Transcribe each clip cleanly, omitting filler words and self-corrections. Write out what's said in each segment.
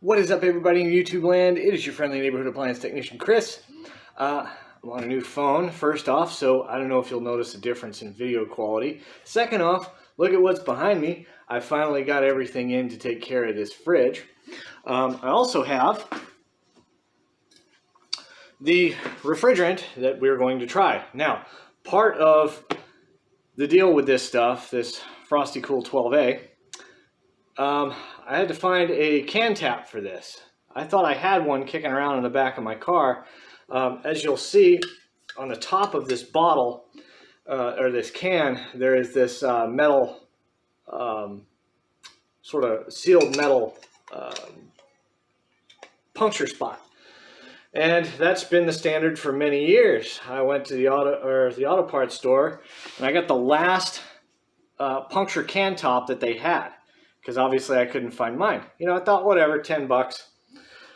What is up, everybody in YouTube land? It is your friendly neighborhood appliance technician, Chris. I'm on a new phone, first off, so I don't know if you'll notice a difference in video quality. Second off, look at what's behind me. I finally got everything in to take care of this fridge. I also have the refrigerant that we're going to try. Now, part of the deal with this stuff, this FrostyCool 12A, I had to find a can tap for this. I thought I had one kicking around in the back of my car. As you'll see on the top of this bottle, or this can, there is this metal, sort of sealed metal puncture spot. And that's been the standard for many years. I went to the auto parts store and I got the last puncture can top that they had, because obviously I couldn't find mine. You know, I thought, whatever, 10 bucks.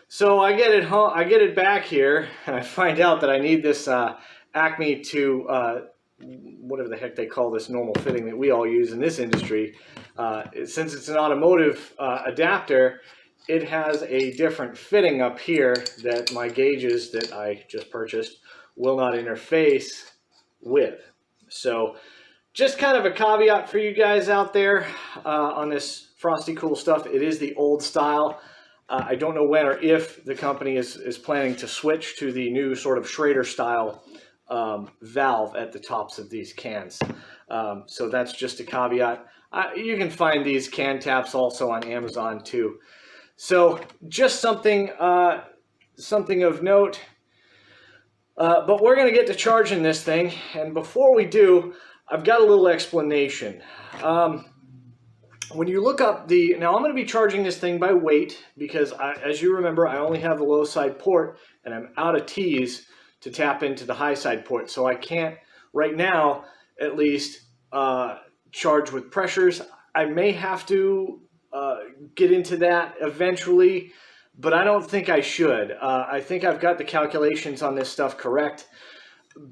So I get it home, I get it back here, and I find out that I need this Acme to whatever the heck they call this normal fitting that we all use in this industry. Since it's an automotive adapter, it has a different fitting up here that my gauges that I just purchased will not interface with. So just kind of a caveat for you guys out there on this FrostyCool stuff. It is the old style. I don't know when or if the company is planning to switch to the new sort of Schrader style valve at the tops of these cans. So that's just a caveat. You can find these can taps also on Amazon too. So just something of note. But we're going to get to charging this thing, and before we do, I've got a little explanation. When you look up now I'm going to be charging this thing by weight, because as you remember, I only have the low side port and I'm out of T's to tap into the high side port. So I can't right now, at least, charge with pressures. I may have to get into that eventually, but I don't think I should. I think I've got the calculations on this stuff correct.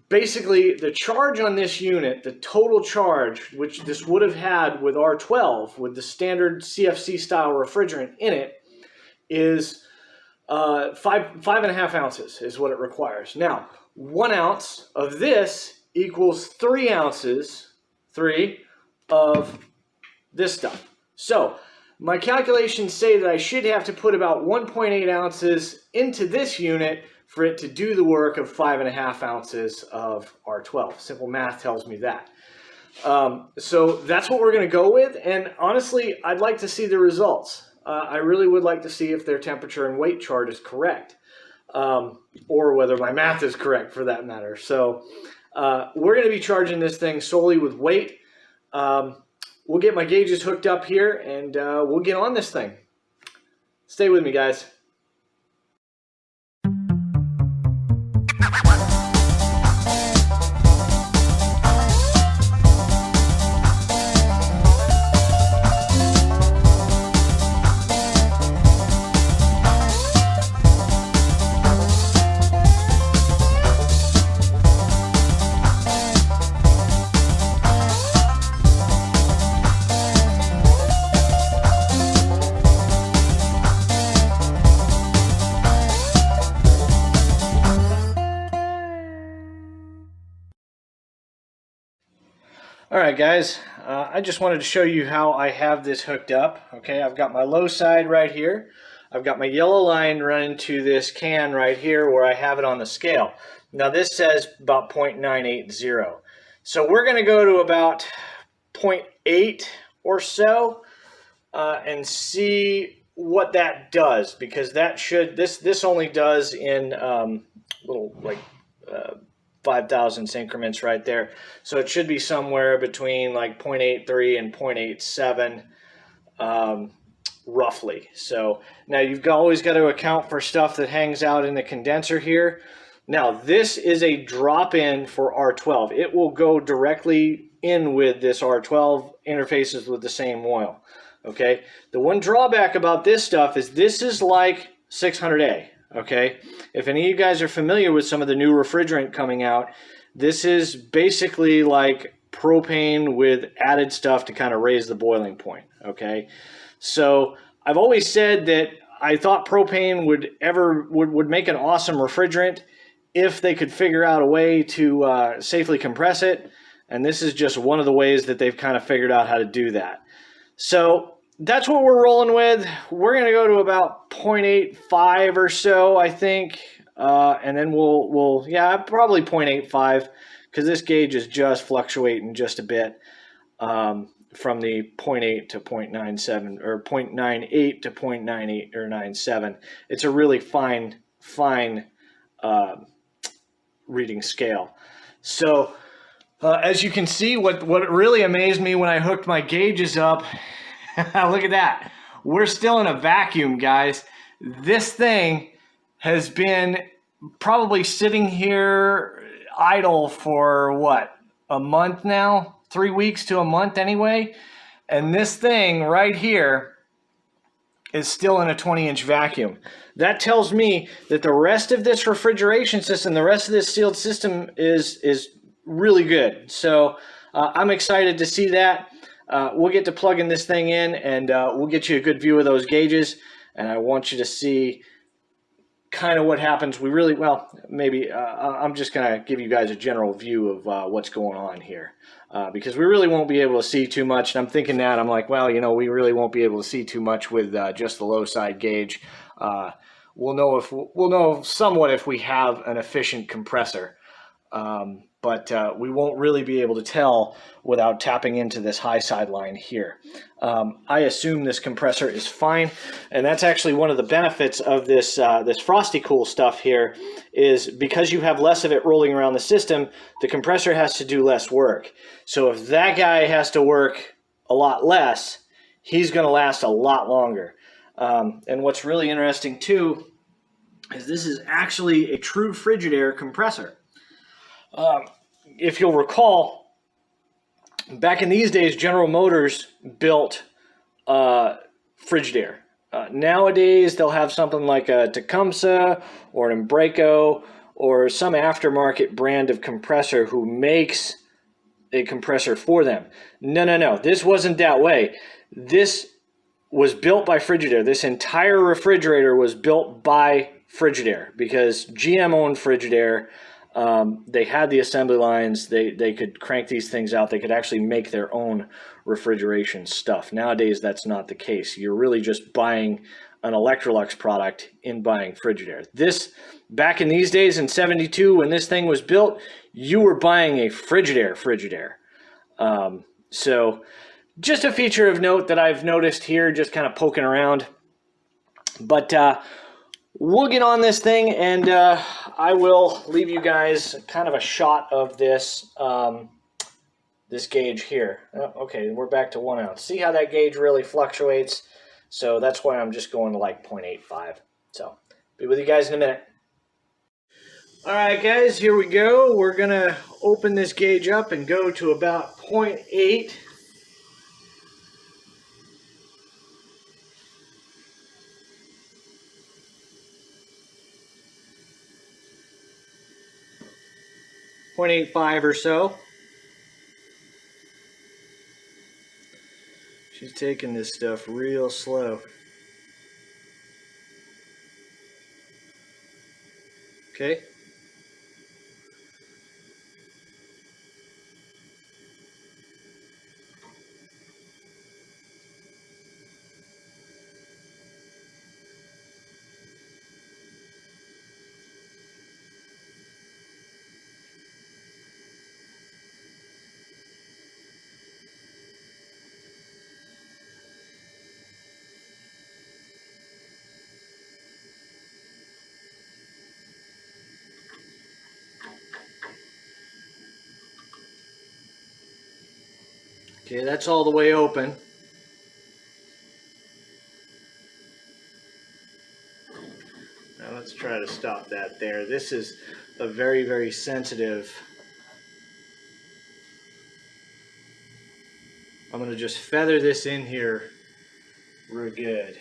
Basically, the charge on this unit, the total charge, which this would have had with R12, with the standard CFC style refrigerant in it, is 5.5 ounces is what it requires. Now, 1 ounce of this equals 3 ounces, of this stuff. So my calculations say that I should have to put about 1.8 ounces into this unit for it to do the work of 5.5 ounces of R12. Simple math tells me that. So that's what we're going to go with. And honestly, I'd like to see the results. I really would like to see if their temperature and weight chart is correct, or whether my math is correct for that matter. So we're going to be charging this thing solely with weight. We'll get my gauges hooked up here and we'll get on this thing. Stay with me, guys. Alright guys, I just wanted to show you how I have this hooked up. Okay, I've got my low side right here. I've got my yellow line running to this can right here where I have it on the scale. Now this says about 0.980. So we're going to go to about 0.8 or so and see what that does, because that should, this only does in little like 5,000 increments right there. So it should be somewhere between like 0.83 and 0.87 roughly. So now you've always got to account for stuff that hangs out in the condenser here. Now this is a drop-in for R12. It will go directly in with this R12, interfaces with the same oil. Okay. The one drawback about this stuff is this is like 600A. Okay, if any of you guys are familiar with some of the new refrigerant coming out, this is basically like propane with added stuff to kind of raise the boiling point. Okay, so I've always said that I thought propane would make an awesome refrigerant if they could figure out a way to safely compress it. And this is just one of the ways that they've kind of figured out how to do that. So that's what we're rolling with. We're going to go to about 0.85 or so, I think. And then we'll probably 0.85, because this gauge is just fluctuating just a bit from the 0.8 to 0.97 or 0.98 to 0.98 or 97. It's a really fine reading scale. So as you can see, what really amazed me when I hooked my gauges up, look at that. We're still in a vacuum, guys. This thing has been probably sitting here idle for what, a month now? 3 weeks to a month anyway. And this thing right here is still in a 20-inch vacuum. That tells me that the rest of this refrigeration system, the rest of this sealed system is really good. So I'm excited to see that. We'll get to plugging this thing in, and we'll get you a good view of those gauges. And I want you to see kind of what happens. I'm just going to give you guys a general view of what's going on here, because we really won't be able to see too much. And I'm thinking that, I'm like, well, we really won't be able to see too much with just the low side gauge. We'll know somewhat if we have an efficient compressor. But we won't really be able to tell without tapping into this high side line here. I assume this compressor is fine, and that's actually one of the benefits of this FrostyCool stuff here, is because you have less of it rolling around the system, the compressor has to do less work. So if that guy has to work a lot less, he's going to last a lot longer. And what's really interesting too is this is actually a true Frigidaire compressor. If you'll recall, back in these days, General Motors built Frigidaire. Nowadays, they'll have something like a Tecumseh or an Embraco or some aftermarket brand of compressor who makes a compressor for them. No. This wasn't that way. This was built by Frigidaire. This entire refrigerator was built by Frigidaire because GM owned Frigidaire. They had the assembly lines. They could crank these things out. They could actually make their own refrigeration stuff. Nowadays, that's not the case. You're really just buying an Electrolux product in buying Frigidaire. This, back in these days in 72, when this thing was built, you were buying a Frigidaire. So just a feature of note that I've noticed here, just kind of poking around. But we'll get on this thing, and I will leave you guys kind of a shot of this this gauge here. Okay, we're back to 1 ounce. See how that gauge really fluctuates? So that's why I'm just going to like 0.85. So be with you guys in a minute. All right, guys, here we go. We're going to open this gauge up and go to about 0.8. .85 or so. She's taking this stuff real slow. Okay. Okay, that's all the way open. Now let's try to stop that there. This is a very, very sensitive. I'm going to just feather this in here real good.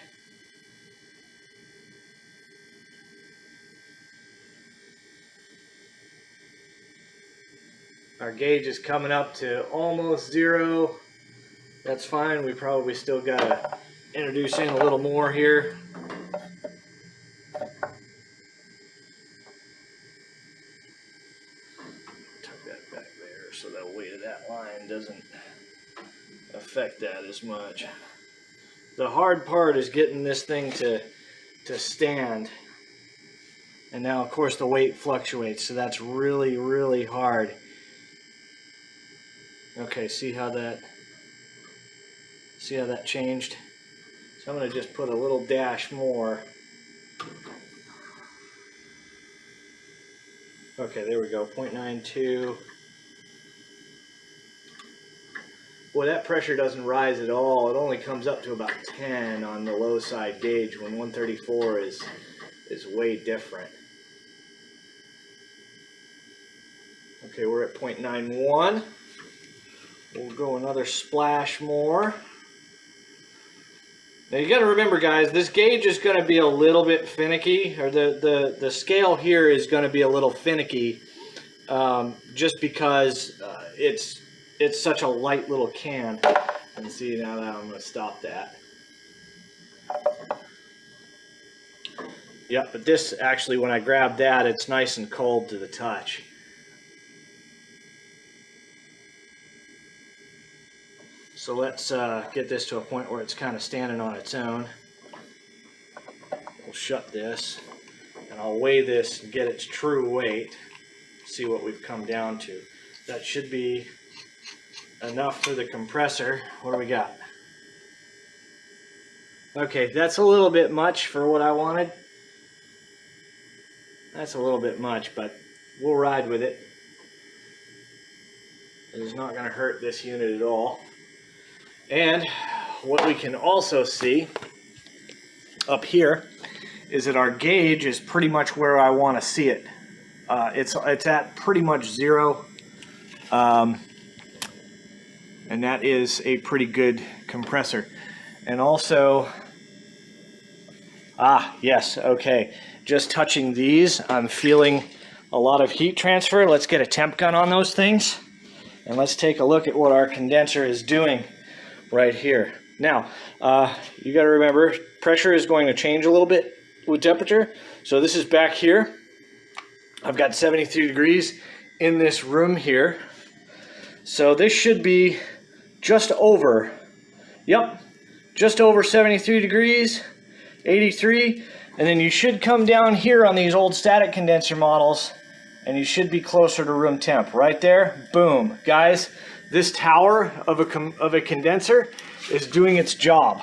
Our gauge is coming up to almost 0. That's fine. We probably still got to introduce in a little more here. that as much. The hard part is getting this thing to stand. And now, of course, the weight fluctuates, so that's really, really hard. Okay, see how that changed? So I'm going to just put a little dash more. Okay, there we go, 0.92. Boy, that pressure doesn't rise at all. It only comes up to about 10 on the low side gauge when 134 is way different. Okay, we're at 0.91. We'll go another splash more. Now you got to remember, guys, this gauge is going to be a little bit finicky, or the scale here is going to be a little finicky, just because it's such a light little can. And see, now that I'm going to stop that. Yep, but this actually, when I grab that, it's nice and cold to the touch. So let's get this to a point where it's kind of standing on its own. We'll shut this, and I'll weigh this and get its true weight, see what we've come down to. That should be enough for the compressor. What do we got? Okay, that's a little bit much for what I wanted. That's a little bit much, but we'll ride with it. It is not going to hurt this unit at all. And what we can also see up here is that our gauge is pretty much where I want to see it. It's at pretty much 0. And that is a pretty good compressor. And also, yes, okay. Just touching these, I'm feeling a lot of heat transfer. Let's get a temp gun on those things, and let's take a look at what our condenser is doing right here. Now, you got to remember, pressure is going to change a little bit with temperature. So this is back here. I've got 73 degrees in this room here. So this should be just over, yep, just over 73 degrees, 83. And then you should come down here on these old static condenser models, and you should be closer to room temp. Right there, boom. Guys, this tower of a condenser is doing its job,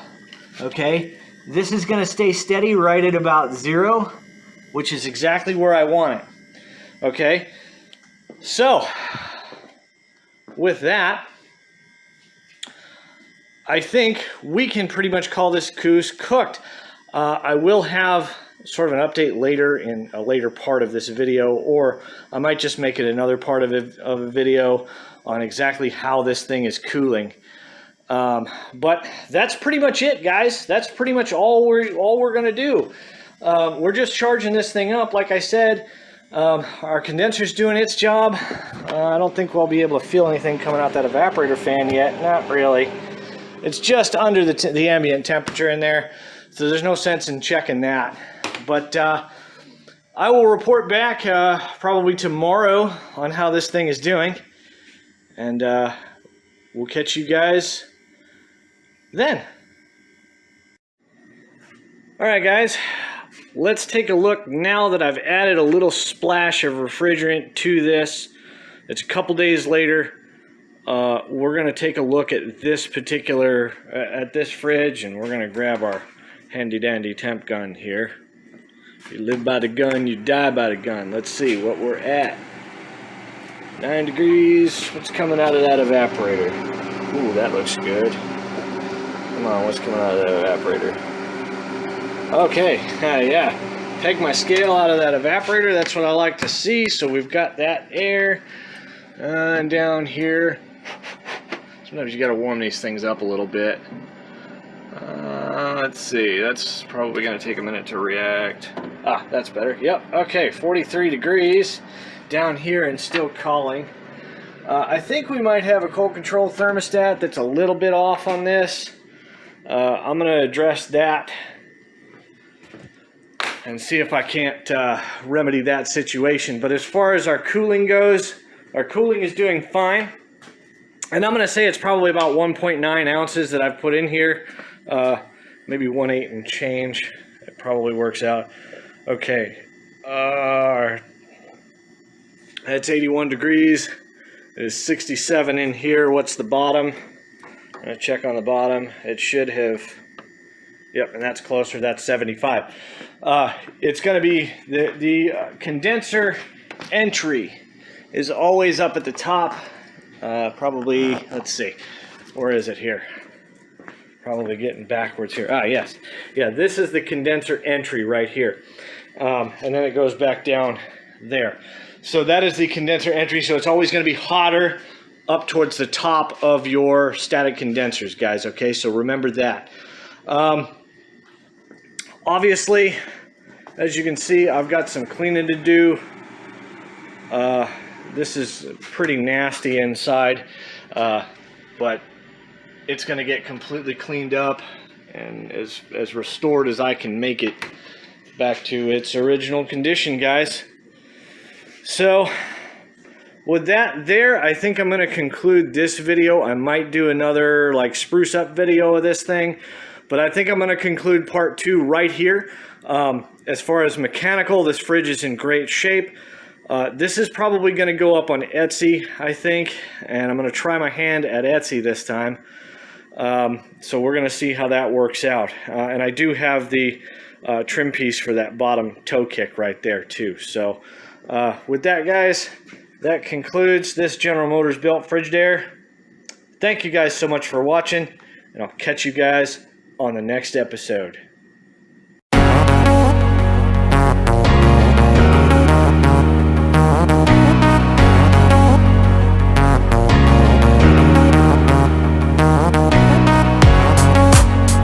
okay? This is gonna stay steady right at about 0, which is exactly where I want it, okay? So, with that, I think we can pretty much call this goose cooked. I will have sort of an update later in a later part of this video, or I might just make it another part of a video on exactly how this thing is cooling. But that's pretty much it, guys. That's pretty much all we're gonna do. We're just charging this thing up, like I said. Our condenser's doing its job. I don't think we'll be able to feel anything coming out that evaporator fan yet. Not really. It's just under the ambient temperature in there, so there's no sense in checking that. But I will report back probably tomorrow on how this thing is doing, and we'll catch you guys then. All right, guys, let's take a look now that I've added a little splash of refrigerant to this. It's a couple days later. We're going to take a look at this particular, at this fridge, and we're going to grab our handy dandy temp gun here. If you live by the gun, you die by the gun. Let's see what we're at. 9 degrees. What's coming out of that evaporator? Ooh, that looks good. Come on, what's coming out of that evaporator? Okay, yeah. Take my scale out of that evaporator. That's what I like to see. So we've got that air. And down here, sometimes you got to warm these things up a little bit. Let's see, that's probably going to take a minute to react. That's better. Yep, okay, 43 degrees down here and still calling. I think we might have a cold control thermostat that's a little bit off on this. I'm going to address that and see if I can't remedy that situation. But as far as our cooling goes, our cooling is doing fine. And I'm going to say it's probably about 1.9 ounces that I've put in here. Maybe 1.8 and change. It probably works out. Okay. That's 81 degrees. It is 67 in here. What's the bottom? I'm going to check on the bottom. It should have... Yep, and that's closer. That's 75. It's going to be... The condenser entry is always up at the top. Probably, let's see. Where is it here? Probably getting backwards here. Ah, yes. Yeah, this is the condenser entry right here. And then it goes back down there. So that is the condenser entry. So it's always going to be hotter up towards the top of your static condensers, guys. Okay, so remember that. Obviously, as you can see, I've got some cleaning to do. This is pretty nasty inside, but it's going to get completely cleaned up and as restored as I can make it back to its original condition, guys. So with that there, I think I'm going to conclude this video. I might do another like spruce up video of this thing, but I think I'm going to conclude part 2 right here. As far as mechanical, this fridge is in great shape. This is probably going to go up on Etsy, I think, and I'm going to try my hand at Etsy this time. So we're going to see how that works out. And I do have the trim piece for that bottom toe kick right there too. So with that, guys, that concludes this General Motors built Frigidaire. Thank you guys so much for watching, and I'll catch you guys on the next episode.